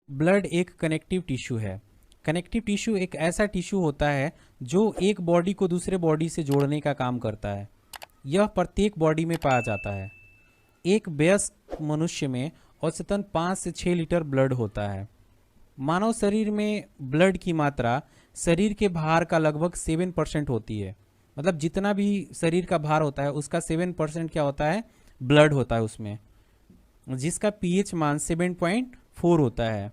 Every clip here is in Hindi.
ब्लड एक कनेक्टिव टिश्यू है। कनेक्टिव टिश्यू एक ऐसा टिश्यू होता है जो एक बॉडी को दूसरे बॉडी से जोड़ने का काम करता है। यह प्रत्येक बॉडी में पाया जाता है। एक वयस्क मनुष्य में औसतन 5 से 6 लीटर ब्लड होता है। मानव शरीर में ब्लड की मात्रा शरीर के भार का लगभग 7% होती है। मतलब जितना भी शरीर का भार होता है उसका 7% क्या होता है, ब्लड होता है उसमें, जिसका पीएच मान 7.4 होता है।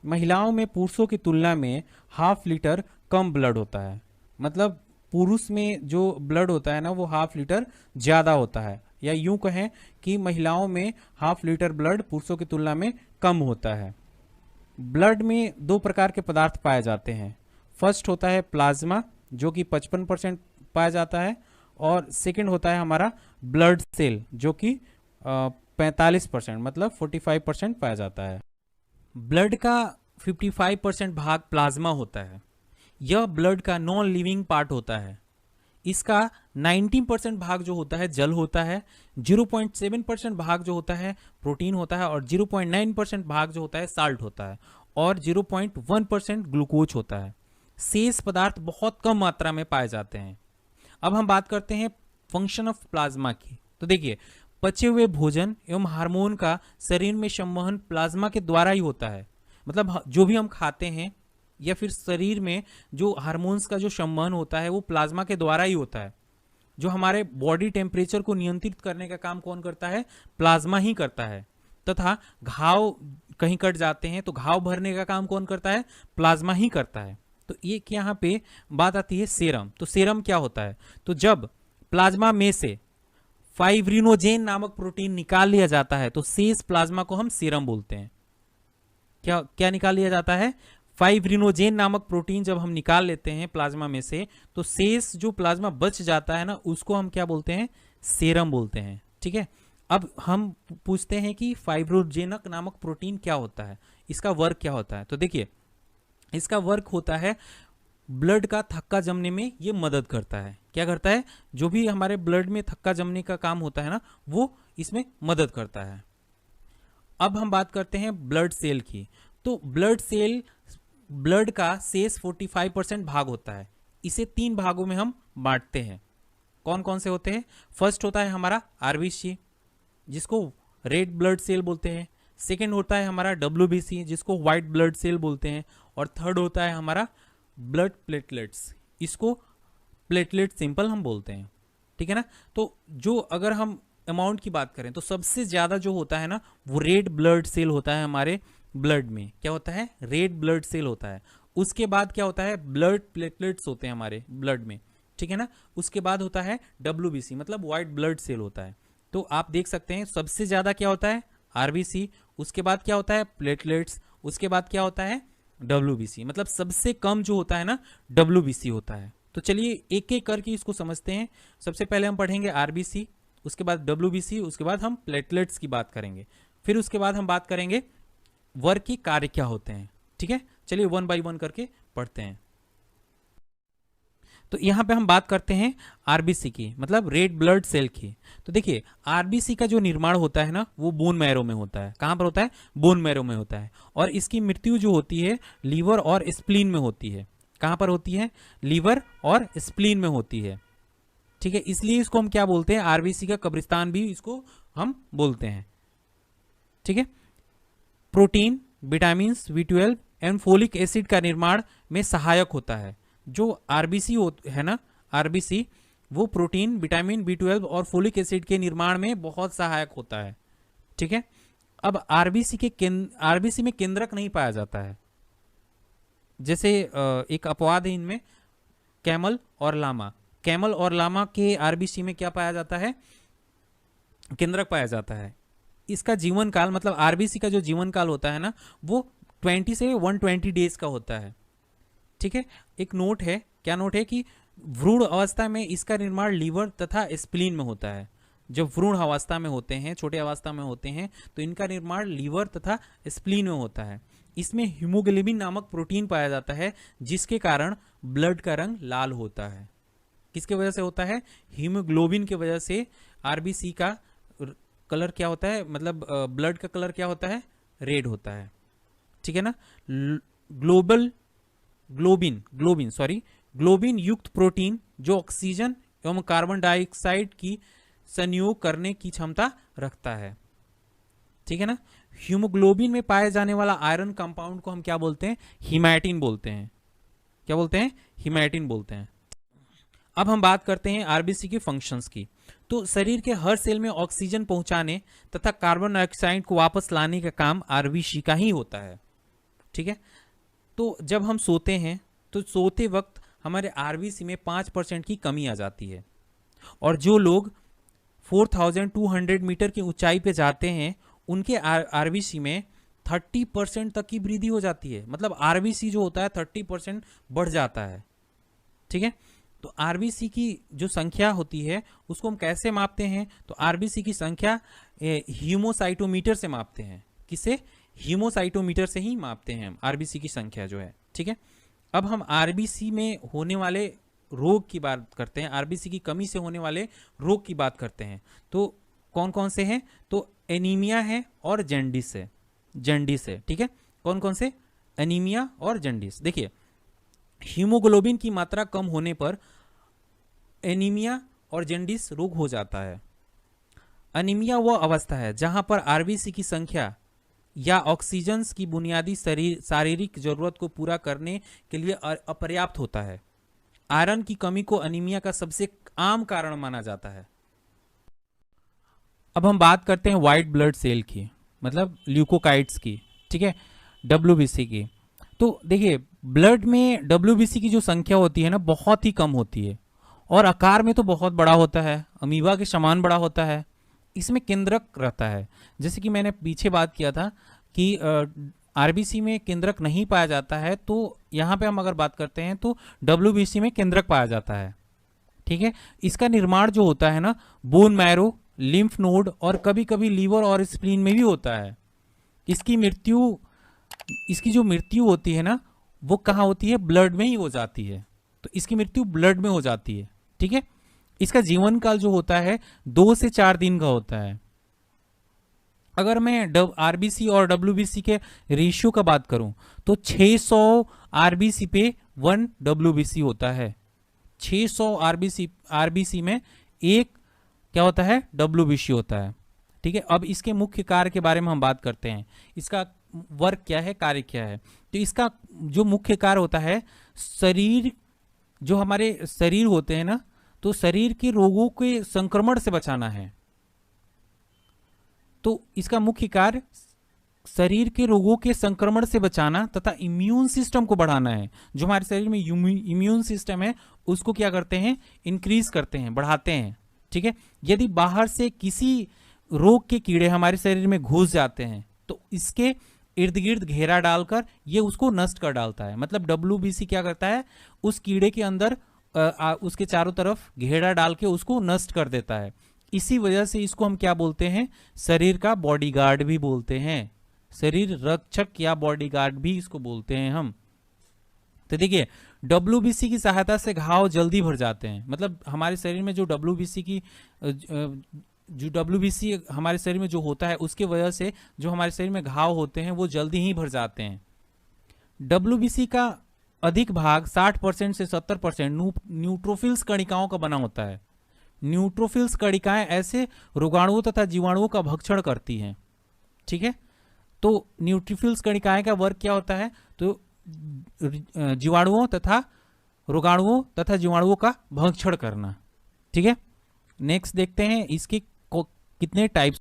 महिलाओं में पुरुषों की तुलना में हाफ लीटर कम ब्लड होता है। मतलब पुरुष में जो ब्लड होता है ना वो हाफ लीटर ज़्यादा होता है, या यूं कहें कि महिलाओं में हाफ लीटर ब्लड पुरुषों की तुलना में कम होता है। ब्लड में दो प्रकार के पदार्थ पाए जाते हैं। फर्स्ट होता है प्लाज्मा जो कि 55% पाया जाता है, और सेकंड होता है हमारा ब्लड सेल जो कि 45% मतलब 45% पाया जाता है। ब्लड का 55% भाग प्लाज्मा होता है। यह ब्लड का नॉन लिविंग पार्ट होता है। इसका 19% भाग जो होता है जल होता है, 0.7% भाग जो होता है प्रोटीन होता है, और 0.9% भाग जो होता है साल्ट होता है, और 0.1% ग्लूकोज होता है। शेष पदार्थ बहुत कम मात्रा में पाए जाते हैं। अब हम बात करते हैं फंक्शन ऑफ प्लाज्मा की। तो देखिए, पचे हुए भोजन एवं हार्मोन का शरीर में संवहन प्लाज्मा के द्वारा ही होता है। मतलब जो भी हम खाते हैं या फिर शरीर में जो हार्मोन्स का जो संवहन होता है वो प्लाज्मा के द्वारा ही होता है। जो हमारे बॉडी टेम्परेचर को नियंत्रित करने का काम कौन करता है, प्लाज्मा ही करता है। तथा घाव कहीं कट जाते हैं तो घाव भरने का काम कौन करता है, प्लाज्मा ही करता है। तो एक यहाँ पे बात आती है सेरम। तो सेरम क्या होता है, तो जब प्लाज्मा में से फाइब्रिनोजेन नामक प्रोटीन निकाल लिया जाता है तो शेष प्लाज्मा को हम सीरम बोलते हैं। क्या क्या निकाल लिया जाता है, फाइब्रिनोजेन नामक प्रोटीन जब हम निकाल लेते हैं प्लाज्मा में से तो शेष जो प्लाज्मा बच जाता है ना उसको हम क्या बोलते हैं, सेरम बोलते हैं। ठीक है, अब हम पूछते हैं कि फाइब्रोजेनक नामक प्रोटीन क्या होता है, इसका वर्क क्या होता है। तो देखिए, इसका वर्क होता है ब्लड का थक्का जमने में ये मदद करता है। क्या करता है, जो भी हमारे ब्लड में थक्का जमने का काम होता है ना वो इसमें मदद करता है। अब हम बात करते हैं ब्लड सेल की। तो ब्लड सेल ब्लड का शेष 45% भाग होता है। इसे 3 भागों में हम बांटते हैं। कौन कौन से होते हैं, फर्स्ट होता है हमारा आरबीसी जिसको रेड ब्लड सेल बोलते हैं, सेकेंड होता है हमारा डब्ल्यूबीसी जिसको व्हाइट ब्लड सेल बोलते हैं, और थर्ड होता है हमारा ब्लड प्लेटलेट्स, इसको प्लेटलेट सिंपल हम बोलते हैं। ठीक है ना। तो जो अगर हम अमाउंट की बात करें तो सबसे ज़्यादा जो होता है ना वो रेड ब्लड सेल होता है हमारे ब्लड में। क्या होता है, रेड ब्लड सेल होता है। उसके बाद क्या होता है, ब्लड प्लेटलेट्स होते हैं हमारे ब्लड में। ठीक है ना। उसके बाद होता है डब्ल्यूबीसी मतलब व्हाइट ब्लड सेल होता है। तो आप देख सकते हैं सबसे ज़्यादा क्या होता है, आरबीसी, उसके बाद क्या होता है प्लेटलेट्स, उसके बाद क्या होता है डब्ल्यूबीसी। मतलब सबसे कम जो होता है ना डब्ल्यूबीसी होता है। तो चलिए एक एक करके इसको समझते हैं। सबसे पहले हम पढ़ेंगे आरबीसी, उसके बाद डब्ल्यूबीसी, उसके बाद हम प्लेटलेट्स की बात करेंगे, फिर उसके बाद हम बात करेंगे वर्क के कार्य क्या होते हैं। ठीक है, चलिए 1 बाय 1 करके पढ़ते हैं। तो यहाँ पे हम बात करते हैं आरबीसी की, मतलब रेड ब्लड सेल की। तो देखिए, आरबीसी का जो निर्माण होता है ना वो बोन मैरो में होता है। कहाँ पर होता है, बोन मैरो में होता है। और इसकी मृत्यु जो होती है लीवर और स्प्लीन में होती है। कहाँ पर होती है, लीवर और स्प्लीन में होती है। ठीक है, इसलिए इसको हम क्या बोलते हैं, आरबीसी का कब्रिस्तान भी इसको हम बोलते हैं। ठीक है, protein, vitamin B12 and folic acid का निर्माण में सहायक होता है। जो आरबीसी है ना, आरबीसी वो प्रोटीन, विटामिन B12 और फोलिक एसिड के निर्माण में बहुत सहायक होता है। ठीक है, अब आरबीसी में केंद्रक नहीं पाया जाता है। जैसे एक अपवाद है इनमें, कैमल और लामा। कैमल और लामा के आरबीसी में क्या पाया जाता है, केंद्रक पाया जाता है। इसका जीवन काल, मतलब आरबीसी का जो जीवन काल होता है ना वो 20 से 120 डेज का होता है। ठीक है, एक नोट है, क्या नोट है कि भ्रूण अवस्था में इसका निर्माण लीवर तथा स्प्लीन में होता है। जब भ्रूण अवस्था में होते हैं, छोटे अवस्था में होते हैं, तो इनका निर्माण लीवर तथा स्प्लीन में होता है। इसमें हीमोग्लोबिन नामक प्रोटीन पाया जाता है जिसके कारण ब्लड का रंग लाल होता है। किसके वजह से होता है, हीमोग्लोबिन की वजह से आरबीसी का कलर क्या होता है, मतलब ब्लड का कलर क्या होता है, रेड होता है। ठीक है ना। ग्लोबिन युक्त प्रोटीन जो ऑक्सीजन एवं कार्बन डाइऑक्साइड की संयोग करने की क्षमता रखता है, ठीक है ना। हीमोग्लोबिन में पाए जाने वाला आयरन कंपाउंड को हम क्या बोलते हैं? हीमैटिन बोलते हैं। क्या बोलते हैं? हीमैटिन बोलते हैं। अब हम बात करते हैं आरबीसी के फंक्शंस की। तो शरीर के हर सेल में ऑक्सीजन पहुंचाने तथा कार्बन डाइऑक्साइड को वापस लाने का काम आरबीसी का ही होता है, ठीक है। तो जब हम सोते हैं तो सोते वक्त हमारे आरबीसी में 5% की कमी आ जाती है, और जो लोग 4200 मीटर की ऊंचाई पे जाते हैं उनके आरबीसी में 30% तक की वृद्धि हो जाती है। मतलब आरबीसी जो होता है 30% बढ़ जाता है, ठीक है। तो आरबीसी की जो संख्या होती है उसको हम कैसे मापते हैं? तो आरबीसी की संख्या हीमोसाइटोमीटर से मापते हैं। किसे? हीमोसाइटोमीटर से ही मापते हैं हम आरबीसी की संख्या जो है, ठीक है। अब हम आरबीसी में होने वाले रोग की बात करते हैं, आरबीसी की कमी से होने वाले रोग की बात करते हैं। तो कौन कौन से हैं? तो एनीमिया है और जॉन्डिस है, ठीक है। कौन कौन से? एनीमिया और जॉन्डिस। देखिए, हीमोग्लोबिन की मात्रा कम होने पर एनीमिया और जॉन्डिस रोग हो जाता है। एनीमिया वह अवस्था है जहां पर आरबीसी की संख्या या ऑक्सीजन की बुनियादी शारीरिक जरूरत को पूरा करने के लिए अपर्याप्त होता है। आयरन की कमी को एनीमिया का सबसे आम कारण माना जाता है। अब हम बात करते हैं व्हाइट ब्लड सेल की, मतलब ल्यूकोकाइट्स की, ठीक है, डब्ल्यूबीसी की। तो देखिए, ब्लड में डब्ल्यूबीसी की जो संख्या होती है ना, बहुत ही कम होती है, और आकार में तो बहुत बड़ा होता है, अमीबा के समान बड़ा होता है। इसमें केंद्रक रहता है, जैसे कि मैंने पीछे बात किया था कि आरबीसी में केंद्रक नहीं पाया जाता है, तो यहाँ पे हम अगर बात करते हैं तो डब्ल्यूबीसी में केंद्रक पाया जाता है, ठीक है। इसका निर्माण जो होता है ना, बोन मैरो, लिम्फ नोड और कभी कभी लीवर और स्प्लीन में भी होता है। इसकी जो मृत्यु होती है ना, वो कहाँ होती है? ब्लड में ही हो जाती है। तो इसकी मृत्यु ब्लड में हो जाती है, ठीक है। इसका जीवन काल जो होता है 2 से 4 दिन का होता है। अगर मैं आरबीसी और डब्ल्यूबीसी के रेशियो का बात करूं तो 600 आरबीसी पे 1 डब्ल्यूबीसी होता है। 600 आरबीसी में एक क्या होता है? डब्ल्यूबीसी होता है, ठीक है। अब इसके मुख्य कार्य के बारे में हम बात करते हैं। इसका वर्क क्या है, कार्य क्या है? तो इसका जो मुख्य कार्य होता है, शरीर जो हमारे शरीर होते हैं ना, तो शरीर के रोगों के संक्रमण से बचाना है। तो इसका मुख्य कार्य शरीर के रोगों के संक्रमण से बचाना तथा इम्यून सिस्टम को बढ़ाना है। जो हमारे शरीर में इम्यून सिस्टम है उसको क्या करते हैं? इंक्रीज करते हैं, बढ़ाते हैं, ठीक है। यदि बाहर से किसी रोग के कीड़े हमारे शरीर में घुस जाते हैं तो इसके इर्द गिर्द घेरा डालकर ये उसको नष्ट कर डालता है। मतलब डब्ल्यूबीसी क्या करता है? उस कीड़े के अंदर उसके चारों तरफ घेरा डाल के उसको नष्ट कर देता है। इसी वजह से इसको हम क्या बोलते हैं? शरीर का बॉडीगार्ड भी बोलते हैं, शरीर रक्षक या बॉडीगार्ड भी इसको बोलते हैं हम। तो देखिए, डब्ल्यूबीसी की सहायता से घाव जल्दी भर जाते हैं। मतलब हमारे शरीर में जो डब्ल्यूबीसी हमारे शरीर में जो होता है उसके वजह से जो हमारे शरीर में घाव होते हैं वो जल्दी ही भर जाते हैं। डब्ल्यूबीसी का अधिक भाग 60% से 70% न्यूट्रोफिल्स कणिकाओं का बना होता है। न्यूट्रोफिल्स कणिकाएं ऐसे रोगाणुओं तथा जीवाणुओं का भक्षण करती हैं, ठीक है। तो न्यूट्रोफिल्स कणिकाएं का वर्क क्या होता है? तो जीवाणुओं तथा रोगाणुओं तथा जीवाणुओं का भक्षण करना, ठीक है। नेक्स्ट देखते हैं इसके कितने टाइप्स।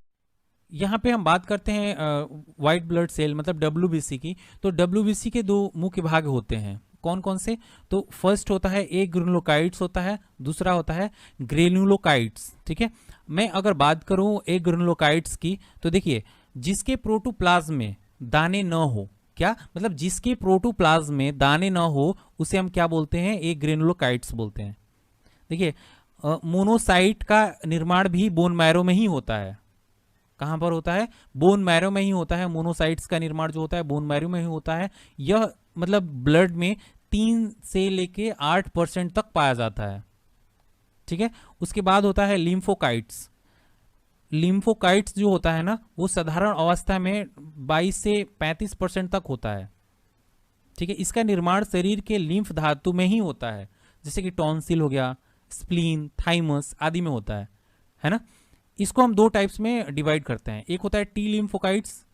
यहाँ पे हम बात करते हैं व्हाइट ब्लड सेल मतलब डब्ल्यूबीसी की। तो डब्ल्यूबीसी के 2 मुख्य भाग होते हैं। कौन कौन से? तो फर्स्ट होता है एक ग्रेनुलोकाइट्स होता है, दूसरा होता है ग्रेनुलोकाइट्स, ठीक है। मैं अगर बात करूं एक ग्रेनुलोकाइट्स की, तो देखिए, जिसके प्रोटोप्लाज्म में दाने न हो, क्या मतलब जिसके प्रोटोप्लाज्म में दाने न हो उसे हम क्या बोलते हैं? एक ग्रेनुलोकाइट्स बोलते हैं। देखिए, मोनोसाइट का निर्माण भी बोन मैरो में ही होता है। कहां पर होता है? बोन मैरो में ही होता है। मोनोसाइट्स का निर्माण जो होता है बोन मैरो में ही होता है। यह मतलब ब्लड में 3 से लेके 8% तक पाया जाता है, ठीक है। उसके बाद होता है लिम्फोकाइट्स। लिम्फोकाइट्स जो होता है ना, वो साधारण अवस्था में 22 से 35% तक होता है। ठीक है, इसका निर्माण शरीर के लिम्फ धातु में ही होता है, जैसे कि टॉन्सिल हो गया, स्प्लीन, थाइमस आदि में होता है ना। इसको हम दो टाइप्स में डिवाइड करते हैं, एक होता है टी लिम्फोकाइट्स,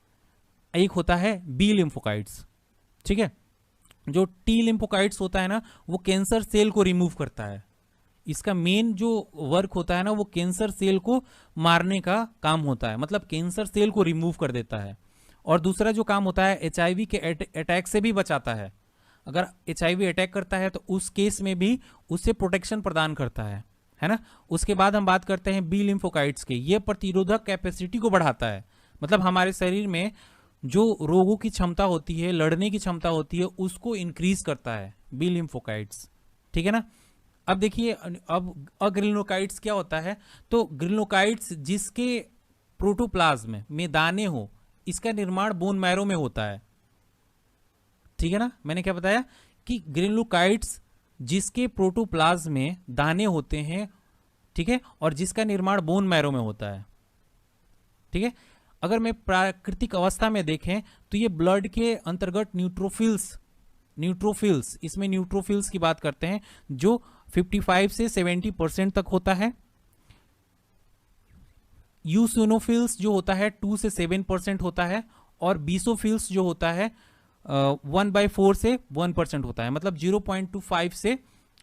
एक होता है बी लिम्फोकाइट्स। ठीक है, जो टी लिम्फोकाइट्स होता है ना, वो कैंसर सेल को रिमूव करता है। इसका मेन जो वर्क होता है ना, वो कैंसर सेल को मारने का काम होता है, मतलब कैंसर सेल को रिमूव कर देता है। और दूसरा जो काम होता है, एचआईवी के अटैक से भी बचाता है। अगर एचआईवी अटैक करता है तो उस केस में भी उससे प्रोटेक्शन प्रदान करता है ना। उसके बाद हम बात करते हैं बी लिम्फोकाइट्स की। ये प्रतिरोधक कैपेसिटी को बढ़ाता है, मतलब हमारे शरीर में जो रोगों की क्षमता होती है, लड़ने की क्षमता होती है, उसको इंक्रीज करता है बी लिम्फोकाइट्स। ठीक है ना। अब देखिए, अब अग्रिनोकाइट्स क्या होता है, तो ग्रिनोकाइट्स जिसके प्रोटोप्लाज्म में दाने हो, इसका निर्माण बोन मैरो में होता है। ठीक है ना, मैंने क्या बताया कि ग्रिनोकाइट्स जिसके प्रोटोप्लाज्म में दाने होते हैं, ठीक है, और जिसका निर्माण बोन मैरो में होता है। ठीक है, अगर मैं प्राकृतिक अवस्था में देखें तो ये ब्लड के अंतर्गत न्यूट्रोफिल्स इसमें न्यूट्रोफिल्स की बात करते हैं, जो 55 से 70% तक होता है। यूसिनोफिल्स जो होता है 2 से 7% होता है, और बीसोफिल्स जो होता है 1/4 से 1% होता है, मतलब 0.25 से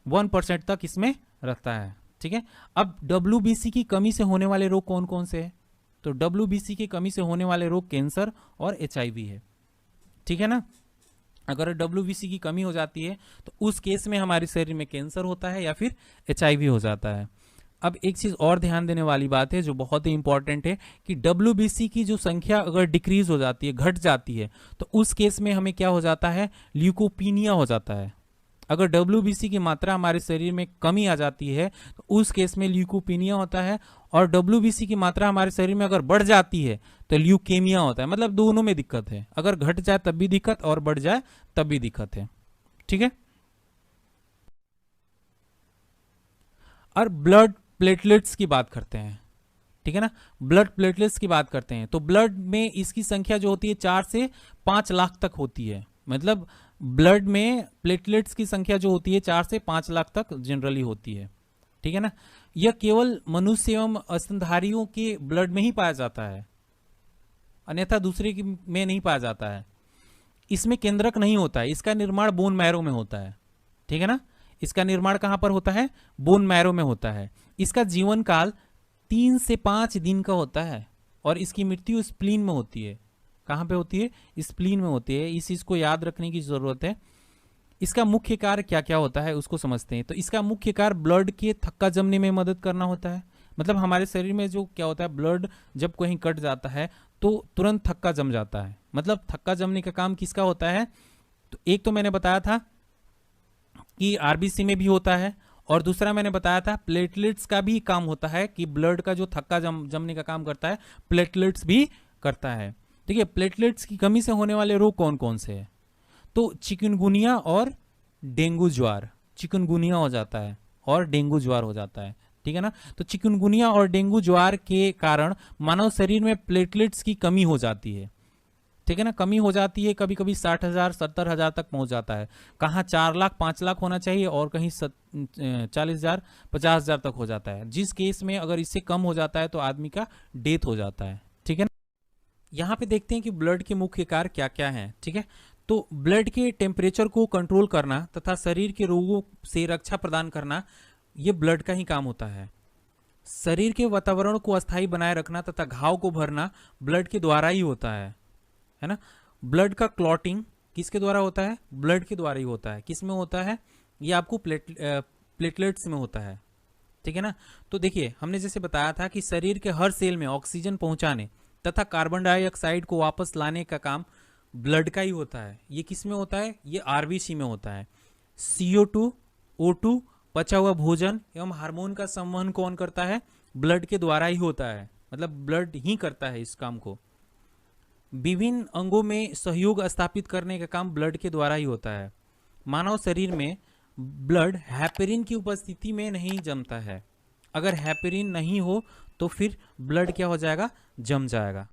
1% तक इसमें रहता है। ठीक है, अब WBC की कमी से होने वाले रोग कौन कौन से हैं, तो WBC की कमी से होने वाले रोग कैंसर और HIV है। ठीक है ना, अगर WBC की कमी हो जाती है तो उस केस में हमारे शरीर में कैंसर होता है या फिर HIV हो जाता है। अब एक चीज और ध्यान देने वाली बात है जो बहुत ही इंपॉर्टेंट है, कि WBC की जो संख्या अगर डिक्रीज हो जाती है, घट जाती है, तो उस केस में हमें क्या हो जाता है, ल्यूकोपीनिया हो जाता है। अगर WBC की मात्रा हमारे शरीर में कमी आ जाती है तो उस केस में ल्यूकोपीनिया होता है, और WBC की मात्रा हमारे शरीर में अगर बढ़ जाती है तो ल्यूकेमिया होता है। मतलब दोनों में दिक्कत है, अगर घट जाए तब भी दिक्कत और बढ़ जाए तब भी दिक्कत है। ठीक है, और ब्लड प्लेटलेट्स की बात करते हैं। ठीक है ना, ब्लड प्लेटलेट्स की बात करते हैं तो ब्लड में इसकी संख्या जो होती है 4 से 5 लाख तक होती है। मतलब ब्लड में प्लेटलेट्स की संख्या जो होती है 4 से 5 लाख तक जनरली होती है। ठीक है ना, यह केवल मनुष्य एवं स्तनधारियों के ब्लड में ही पाया जाता है, अन्यथा दूसरे में नहीं पाया जाता है। इसमें केंद्रक नहीं होता है, इसका निर्माण बोन मैरो में होता है। ठीक है ना, इसका निर्माण कहां पर होता है, बोन मैरो में होता है। इसका जीवन काल 3 से 5 दिन का होता है, और इसकी मृत्यु स्प्लीन में होती है। कहां पे होती है, स्प्लीन में होती है। इस चीज को याद रखने की जरूरत है। इसका मुख्य कार्य क्या क्या होता है उसको समझते हैं। तो इसका मुख्य कार्य ब्लड के थक्का जमने में मदद करना होता है। मतलब हमारे शरीर में जो क्या होता है, ब्लड जब कहीं कट जाता है तो तुरंत थक्का जम जाता है। मतलब थक्का जमने का काम किसका होता है, तो एक तो मैंने बताया था कि RBC में भी होता है, और दूसरा मैंने बताया था प्लेटलेट्स का भी काम होता है, कि ब्लड का जो थक्का जमने का काम करता है प्लेटलेट्स भी करता है। ठीक है, प्लेटलेट्स की कमी से होने वाले रोग कौन कौन से हैं, तो चिकनगुनिया और डेंगू ज्वार। चिकनगुनिया हो जाता है और डेंगू ज्वार हो जाता है। ठीक है ना, तो चिकनगुनिया और डेंगू ज्वार के कारण मानव शरीर में प्लेटलेट्स की कमी हो जाती है। ठीक है ना, कमी हो जाती है, कभी कभी 60,000 70,000 तक पहुंच जाता है। कहाँ 4 लाख 5 लाख होना चाहिए, और कहीं 40,000 50,000 तक हो जाता है। जिस केस में अगर इससे कम हो जाता है तो आदमी का डेथ हो जाता है। ठीक है ना, यहाँ पे देखते हैं कि ब्लड के मुख्य कार्य क्या क्या हैं। ठीक है, तो ब्लड के टेम्परेचर को कंट्रोल करना तथा शरीर के रोगों से रक्षा प्रदान करना, ये ब्लड का ही काम होता है। शरीर के वातावरण को अस्थायी बनाए रखना तथा घाव को भरना ब्लड के द्वारा ही होता है ना। ब्लड का क्लॉटिंग किसके द्वारा होता है, ब्लड के द्वारा ही होता है। किस में होता है, ये आपको प्लेटलेट्स में होता है। ठीक है ना, तो देखिए हमने जैसे बताया था कि शरीर के हर सेल में ऑक्सीजन पहुंचाने तथा कार्बन डाइऑक्साइड को वापस लाने का काम ब्लड का ही होता है। ये किस में होता है, ये RBC में होता है। CO2, O2, पचा हुआ भोजन एवं हार्मोन का संवहन कौन करता है, ब्लड के द्वारा ही होता है। मतलब ब्लड ही करता है इस काम को। विभिन्न अंगों में सहयोग स्थापित करने का काम ब्लड के द्वारा ही होता है। मानव शरीर में ब्लड हेपेरिन की उपस्थिति में नहीं जमता है। अगर हेपेरिन नहीं हो तो फिर ब्लड क्या हो जाएगा, जम जाएगा।